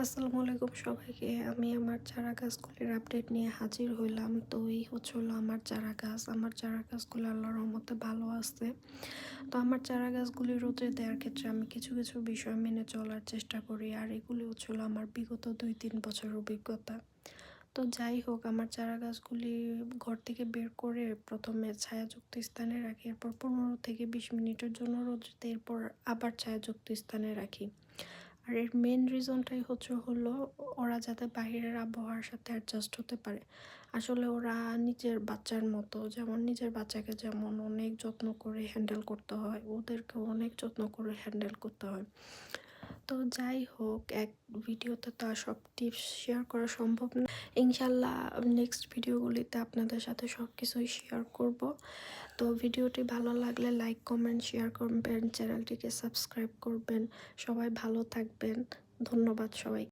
আসসালামু আলাইকুম সবাইকে। আমি আমার চারা গাছগুলির আপডেট নিয়ে হাজির হইলাম। তো এই হলো আমার চারা গাছ। আমার চারা গাছগুলো আল্লাহর রহমতে ভালো আছে। তো আমার চারা গাছগুলি রোদে দেওয়ার ক্ষেত্রে আমি কিছু বিষয় মেনে চলার চেষ্টা করি। আর এগুলি হলো আমার বিগত ২-৩ বছরের অভিজ্ঞতা। তো যাই হোক, আমার চারা গাছগুলি ঘর থেকে বের করে প্রথমে ছায়াযুক্ত স্থানে রাখি। এরপর ১৫ থেকে ২০ মিনিটের জন্য রোদ্রে, এরপর আবার ছায়াযুক্ত স্থানে রাখি। আর এর মেন রিজনটাই হলো ওরা যাতে বাহিরের আবহাওয়ার সাথে অ্যাডজাস্ট হতে পারে। আসলে ওরা নিজের বাচ্চার মতো, যেমন নিজের বাচ্চাকে যেমন অনেক যত্ন করে হ্যান্ডেল করতে হয়, ওদেরকেও অনেক যত্ন করে হ্যান্ডেল করতে হয়। তো যাই হোক, এক ভিডিওতে তো আর সব টিপস শেয়ার করা সম্ভব না। ইনশাল্লাহ নেক্সট ভিডিওগুলিতে আপনাদের সাথে সব কিছুই শেয়ার করব। তো ভিডিওটি ভালো লাগলে লাইক, কমেন্ট, শেয়ার করবেন, চ্যানেলটিকে সাবস্ক্রাইব করবেন। সবাই ভালো থাকবেন। ধন্যবাদ সবাই।